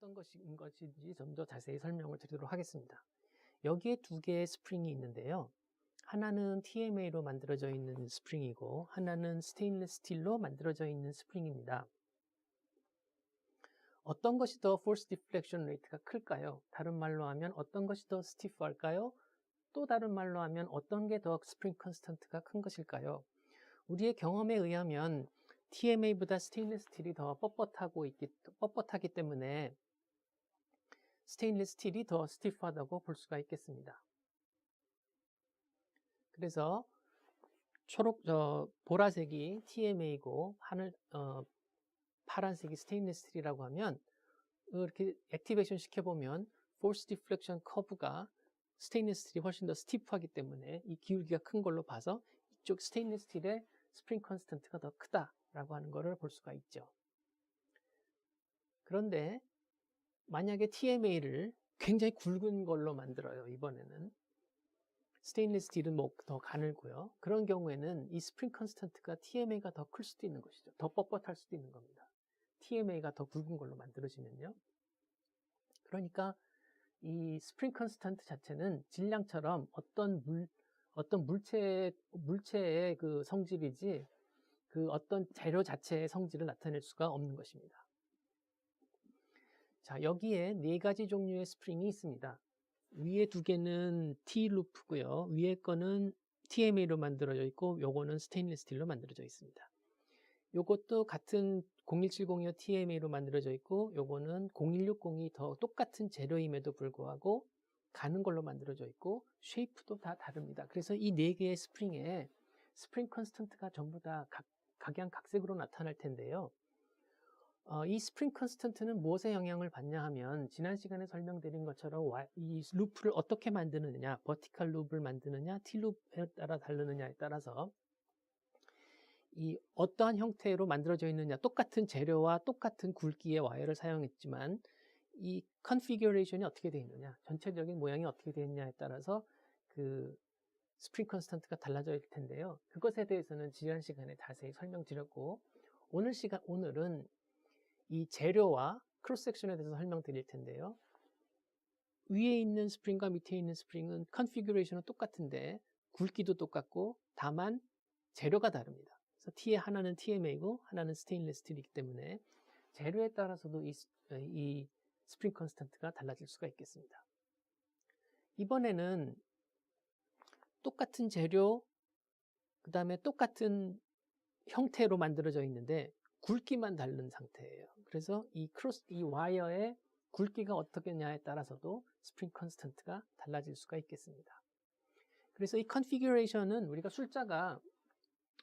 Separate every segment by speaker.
Speaker 1: 어떤 것인지 좀 더 자세히 설명을 드리도록 하겠습니다. 여기에 두 개의 스프링이 있는데요. 하나는 TMA로 만들어져 있는 스프링이고 하나는 스테인리스 스틸로 만들어져 있는 스프링입니다. 어떤 것이 더 force deflection rate가 클까요? 다른 말로 하면 어떤 것이 더 스티프할까요? 또 다른 말로 하면 어떤 게 더 스프링 컨스턴트가 큰 것일까요? 우리의 경험에 의하면 TMA보다 스테인리스 스틸이 더 뻣뻣하기 때문에 스테인리스 스틸이 더 스티프하다고 볼 수가 있겠습니다. 그래서 보라색이 TMA고 파란색이 스테인리스 스틸이라고 하면 이렇게 액티베이션 시켜보면 force deflection 커브가 스테인리스 스틸이 훨씬 더 스티프하기 때문에 이 기울기가 큰 걸로 봐서 이쪽 스테인리스 스틸의 스프링 컨스턴트가 더 크다라고 하는 것을 볼 수가 있죠. 그런데 만약에 TMA를 굉장히 굵은 걸로 만들어요. 이번에는 스테인리스 스틸은 더 가늘고요. 그런 경우에는 이 스프링 컨스턴트가 TMA가 더 클 수도 있는 것이죠. 더 뻣뻣할 수도 있는 겁니다. TMA가 더 굵은 걸로 만들어지면요. 그러니까 이 스프링 컨스턴트 자체는 질량처럼 어떤 물체의 그 성질이지 그 어떤 재료 자체의 성질을 나타낼 수가 없는 것입니다. 자, 여기에 네 가지 종류의 스프링이 있습니다. 위에 두 개는 T-루프고요. 위에 거는 TMA로 만들어져 있고 요거는 스테인리스 스틸로 만들어져 있습니다. 요것도 같은 0170이요 TMA로 만들어져 있고 요거는 0160이 더 똑같은 재료임에도 불구하고 가는 걸로 만들어져 있고 쉐이프도 다 다릅니다. 그래서 이 네 개의 스프링에 스프링 컨스턴트가 전부 다 각양각색으로 나타날 텐데요. 이 스프링 컨스턴트는 무엇에 영향을 받냐 하면 지난 시간에 설명드린 것처럼 이 루프를 어떻게 만드느냐, 버티컬 루프를 만드느냐, T-루프에 따라 다르느냐에 따라서 이 어떠한 형태로 만들어져 있느냐, 똑같은 재료와 똑같은 굵기의 와이어를 사용했지만 이 컨피규레이션이 어떻게 되어 있느냐, 전체적인 모양이 어떻게 되어 있느냐에 따라서 그 스프링 컨스턴트가 달라질 텐데요. 그것에 대해서는 지난 시간에 자세히 설명드렸고 오늘은 이 재료와 크로스 섹션에 대해서 설명드릴 텐데요. 위에 있는 스프링과 밑에 있는 스프링은 컨피규레이션은 똑같은데 굵기도 똑같고 다만 재료가 다릅니다. 그래서 하나는 TMA고 하나는 스테인리스 스틸이기 때문에 재료에 따라서도 이 스프링 컨스턴트가 달라질 수가 있겠습니다. 이번에는 똑같은 재료, 그 다음에 똑같은 형태로 만들어져 있는데 굵기만 다른 상태예요. 그래서 이 와이어의 굵기가 어떻겠냐에 따라서도 스프링 컨스턴트가 달라질 수가 있겠습니다. 그래서 이 컨피규레이션은 우리가 sul자가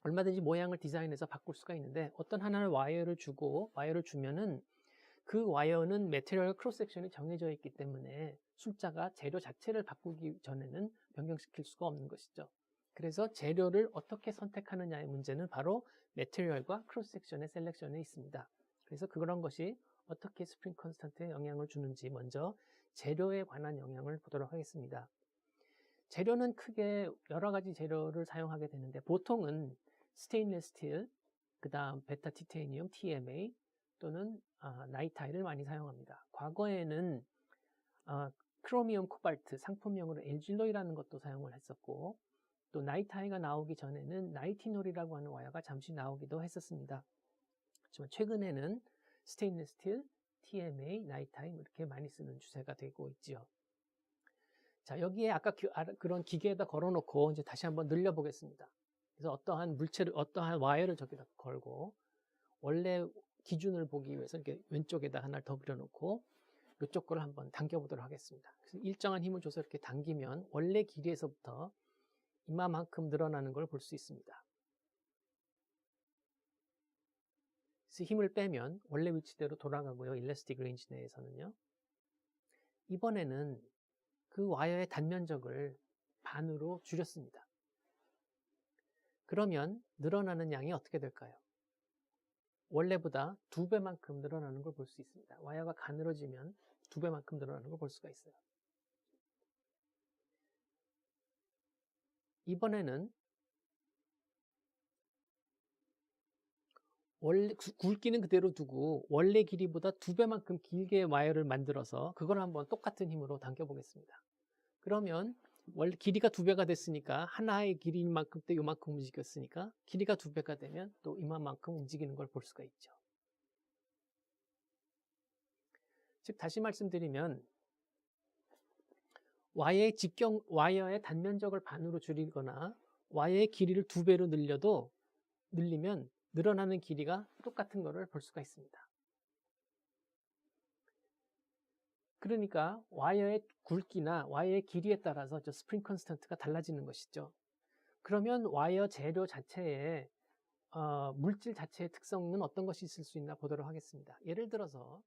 Speaker 1: 얼마든지 모양을 디자인해서 바꿀 수가 있는데 어떤 하나의 와이어를 주면은 그 와이어는 매테리얼 크로스 섹션이 정해져 있기 때문에 sul자가 재료 자체를 바꾸기 전에는 변경시킬 수가 없는 것이죠. 그래서 재료를 어떻게 선택하느냐의 문제는 바로 매테리얼과 크로스 섹션의 셀렉션에 있습니다. 그래서 그런 것이 어떻게 스프링 컨스턴트에 영향을 주는지 먼저 재료에 관한 영향을 보도록 하겠습니다. 재료는 크게 여러 가지 재료를 사용하게 되는데 보통은 스테인리스 스틸, 그 다음 베타 티테니움, TMA 또는 나이타이를 많이 사용합니다. 과거에는 크로미움 코발트, 상품명으로 엘질로이라는 것도 사용을 했었고 또 나이타이가 나오기 전에는 나이티놀이라고 하는 와이어가 잠시 나오기도 했었습니다. 하지만 최근에는 스테인리스 스틸, TMA, 나이타이 이렇게 많이 쓰는 추세가 되고 있지요. 자, 여기에 아까 그런 기계에다 걸어놓고 이제 다시 한번 늘려보겠습니다. 그래서 어떠한 와이어를 저기다 걸고 원래 기준을 보기 위해서 이렇게 왼쪽에다 하나를 더 그려놓고 이쪽 거를 한번 당겨보도록 하겠습니다. 그래서 일정한 힘을 줘서 이렇게 당기면 원래 길이에서부터 이마만큼 늘어나는 걸 볼 수 있습니다. 그래서 힘을 빼면 원래 위치대로 돌아가고요. 일래스틱 레인지 내에서는요. 이번에는 그 와이어의 단면적을 반으로 줄였습니다. 그러면 늘어나는 양이 어떻게 될까요? 원래보다 2배만큼 늘어나는 걸 볼 수 있습니다. 와이어가 가늘어지면 2배만큼 늘어나는 걸 볼 수가 있어요. 이번에는 원래 굵기는 그대로 두고 원래 길이보다 2배만큼 길게 와이어를 만들어서 그걸 한번 똑같은 힘으로 당겨 보겠습니다. 그러면 원래 길이가 2배가 됐으니까 하나의 길이인 만큼 또 이만큼 움직였으니까 길이가 2배가 되면 또 이만큼 움직이는 걸 볼 수가 있죠. 즉 다시 말씀드리면 와이어의 단면적을 반으로 줄이거나 와이어의 길이를 2배로 늘리면 늘어나는 길이가 똑같은 것을 볼 수가 있습니다. 그러니까 와이어의 굵기나 와이어의 길이에 따라서 저 스프링 컨스턴트가 달라지는 것이죠. 그러면 와이어 재료 자체에 물질 자체의 특성은 어떤 것이 있을 수 있나 보도록 하겠습니다. 예를 들어서